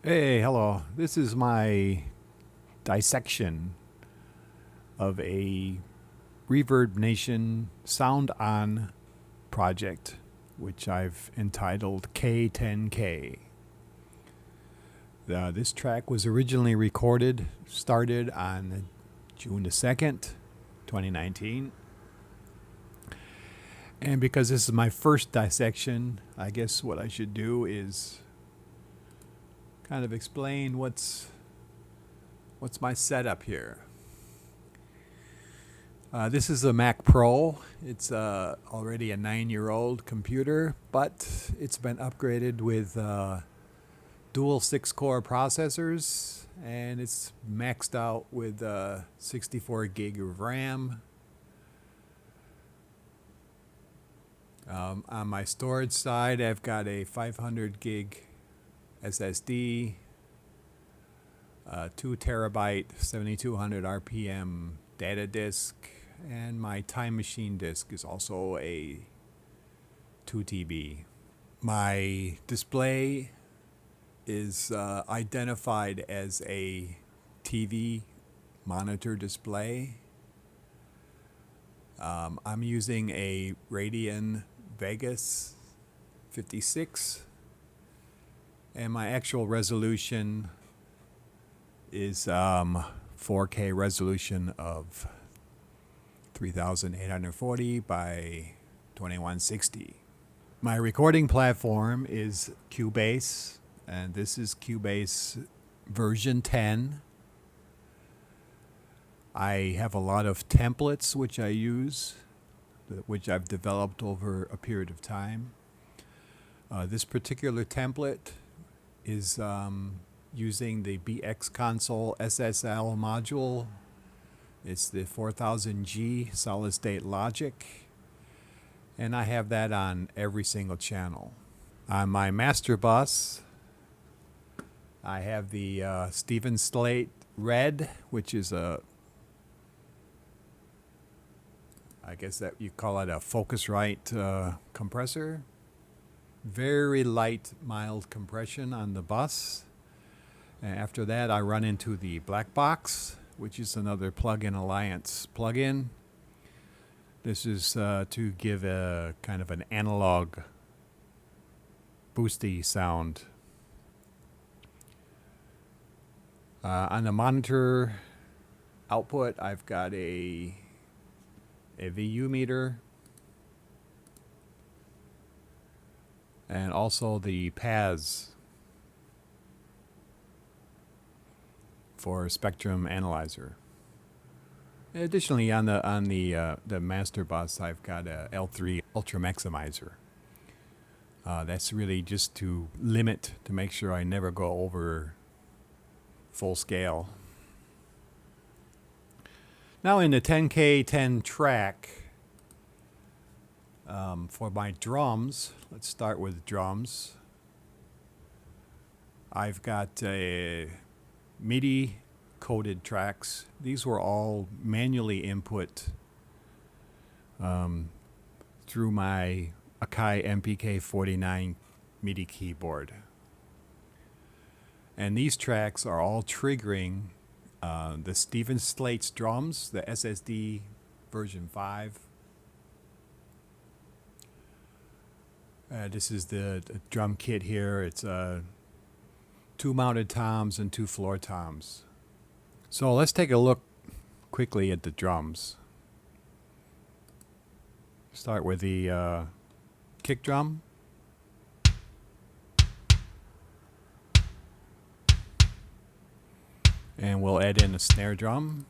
Hey, hello. This is my dissection of a Reverb Nation SoundOn project, which I've entitled K10K. This track was originally started on June the 2nd, 2019. And because this is my first dissection, I guess what I should do is kind of explain what's my setup here. This is a Mac Pro. It's already a 9-year-old computer, but it's been upgraded with dual 6-core processors, and it's maxed out with 64 gig of RAM. On my storage side, I've got a 500 gig SSD, 2 terabyte 7200 RPM data disk, and my Time Machine disk is also a 2 TB. My display is identified as a TV monitor display. I'm using a Radeon Vegas 56, and my actual resolution is 4K resolution of 3840 by 2160. My recording platform is Cubase, and this is Cubase version 10. I have a lot of templates which I use, which I've developed over a period of time. This particular template is using the BX Console SSL module. It's the 4000G solid state logic, and I have that on every single channel. On my master bus, I have the Stephen Slate Red, which is I guess that you call it a Focusrite compressor. Very light, mild compression on the bus. And after that, I run into the Black Box, which is another Plug-in Alliance plugin. This is to give a kind of an analog boosty sound. On the monitor output, I've got a VU meter, and also the PAS for spectrum analyzer. Additionally, on the master bus, I've got a L3 ultra maximizer. That's really just to make sure I never go over full scale. Now in the 10K10 track, for my drums, let's start with drums. I've got MIDI coded tracks. These were all manually input through my Akai MPK49 MIDI keyboard. And these tracks are all triggering the Stephen Slate's drums, the SSD version 5. This is the drum kit here. It's 2 mounted toms and 2 floor toms. So let's take a look quickly at the drums. Start with the kick drum. And we'll add in a snare drum.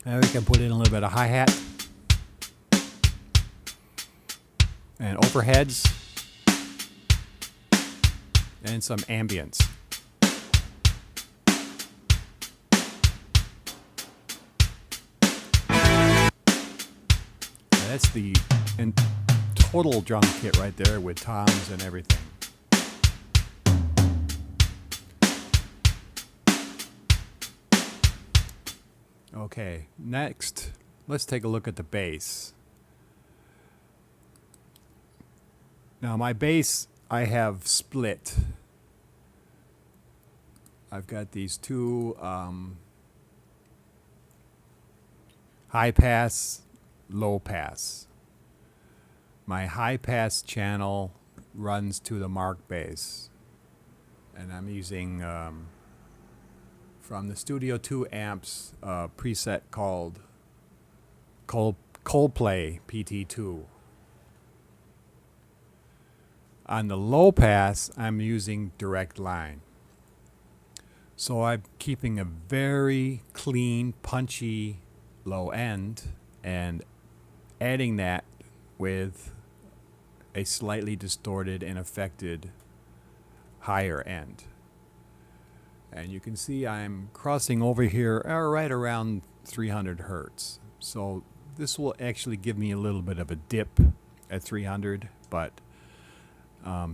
And we can put in a little bit of hi-hat and overheads and some ambience. And that's the total drum kit right there with toms and everything. Okay, next, let's take a look at the bass. Now my bass I have split. I've got these two high pass, low pass. My high pass channel runs to the mark bass, and I'm using from the Studio 2 amps preset called Coldplay PT2. On the low pass, I'm using direct line. So I'm keeping a very clean, punchy low end and adding that with a slightly distorted and affected higher end. And you can see I'm crossing over here right around 300 hertz. So this will actually give me a little bit of a dip at 300, but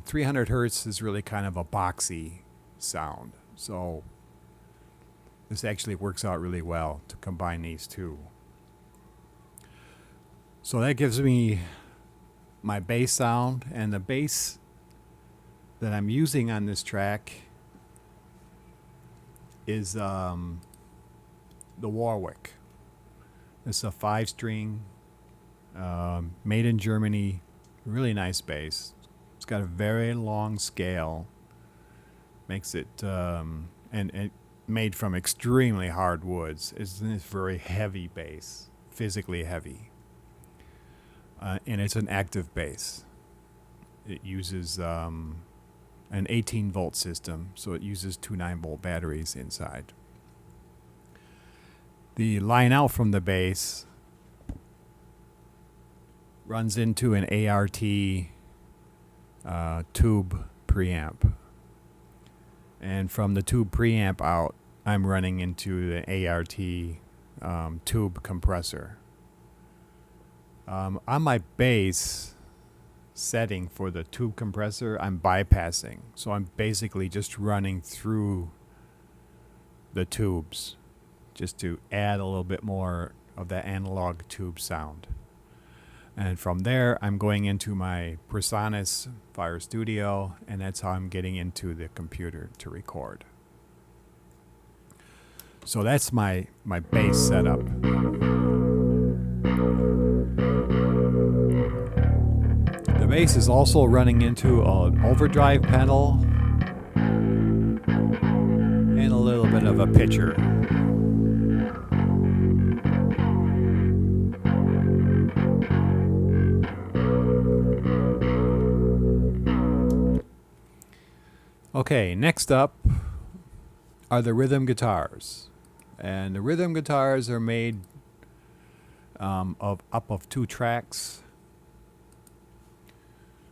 300 hertz is really kind of a boxy sound. So this actually works out really well to combine these two. So that gives me my bass sound, and the bass that I'm using on this track is the Warwick. It's a 5-string, made in Germany, really nice bass. It's got a very long scale, makes it and made from extremely hard woods. It's a very heavy bass, physically heavy. And it's an active bass. It uses an 18-volt system, so it uses two 9-volt batteries inside. The line out from the bass runs into an ART tube preamp. And from the tube preamp out, I'm running into the ART tube compressor. On my bass setting for the tube compressor, I'm bypassing. So I'm basically just running through the tubes just to add a little bit more of that analog tube sound. And from there, I'm going into my Presonus Fire Studio, and that's how I'm getting into the computer to record. So that's my bass setup. The bass is also running into an overdrive pedal and a little bit of a pitcher. Okay, next up are the rhythm guitars. And the rhythm guitars are made of two tracks.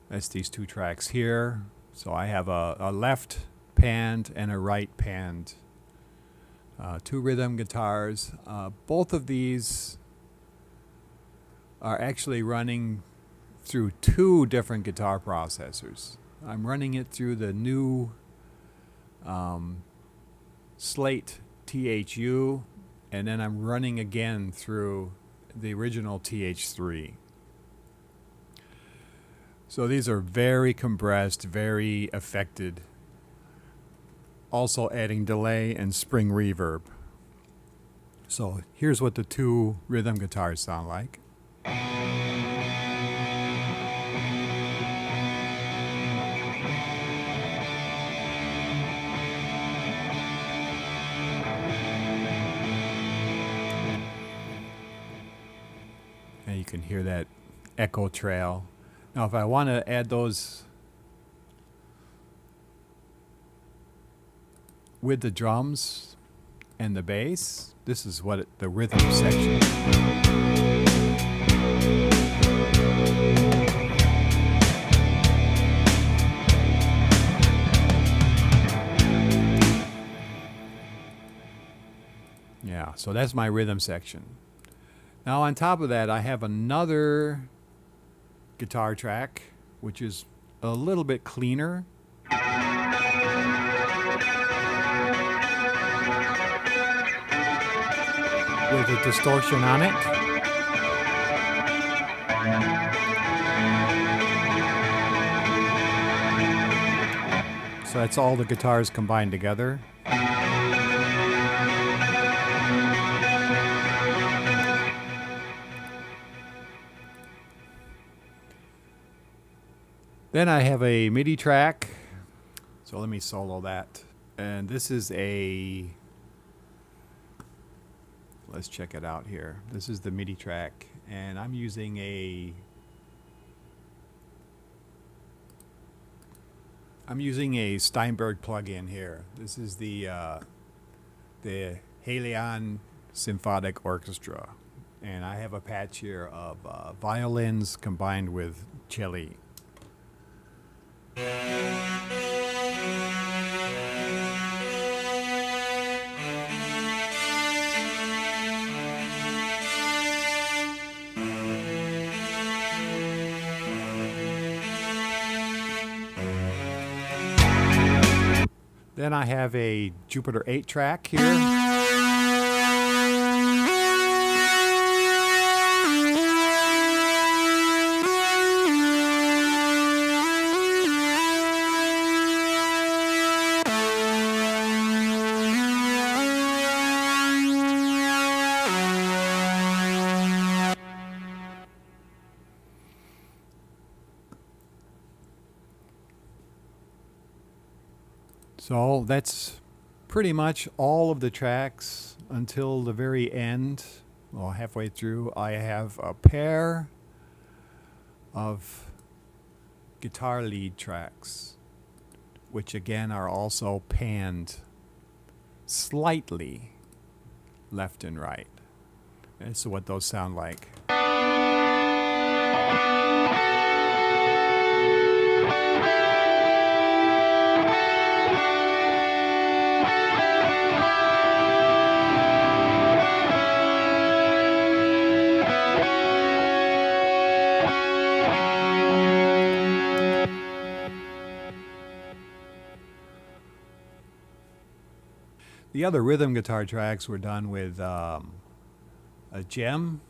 That's these two tracks here. So I have a left panned and a right panned two rhythm guitars. Both of these are actually running through two different guitar processors. I'm running it through the new Slate THU, and then I'm running again through the original TH3. So these are very compressed, very affected, also adding delay and spring reverb. So here's what the two rhythm guitars sound like. And you can hear that echo trail. Now if I want to add those with the drums and the bass, this is what the rhythm section. Yeah, so that's my rhythm section. Now on top of that, I have another guitar track, which is a little bit cleaner. With a distortion on it. So that's all the guitars combined together. Then I have a MIDI track. So let me solo that. And this is a, let's check it out here. This is the MIDI track, and I'm using a Steinberg plugin here. This is the Helion Symphonic Orchestra, and I have a patch here of violins combined with cello. Then I have a Jupiter 8 track here. So that's pretty much all of the tracks until the very end. Well, halfway through, I have a pair of guitar lead tracks, which again are also panned slightly left and right. And so what those sound like. The other rhythm guitar tracks were done with a gem.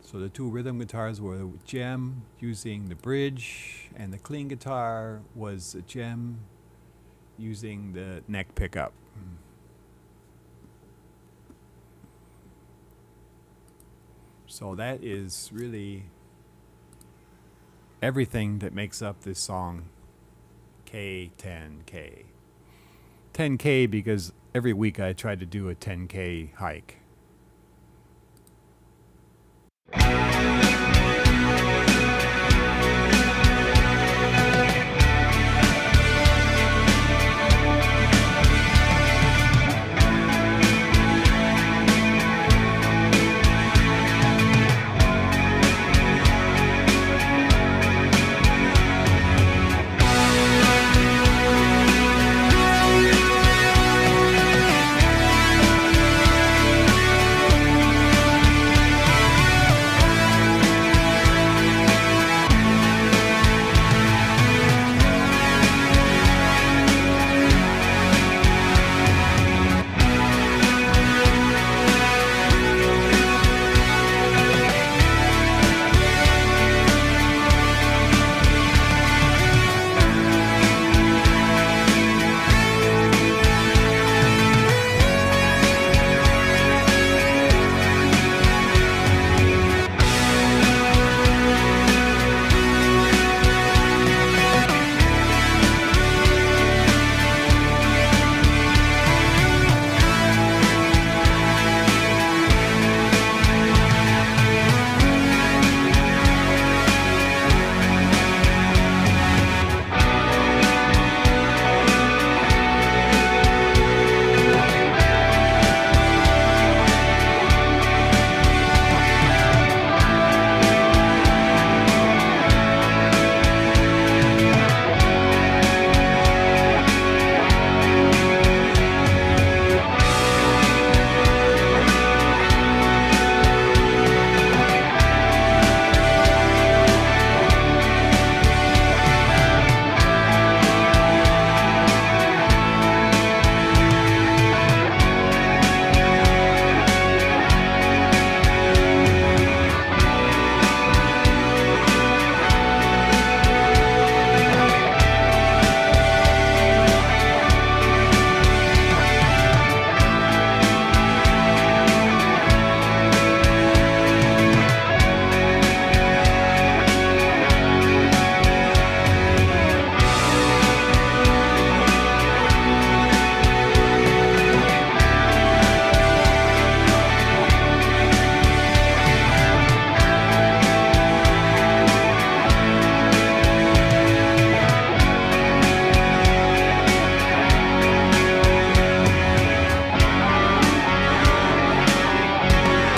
So the two rhythm guitars were with gem using the bridge, and the clean guitar was a gem using the neck pickup. So that is really everything that makes up this song, K10K. 10K because every week I try to do a 10K hike.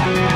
Bye.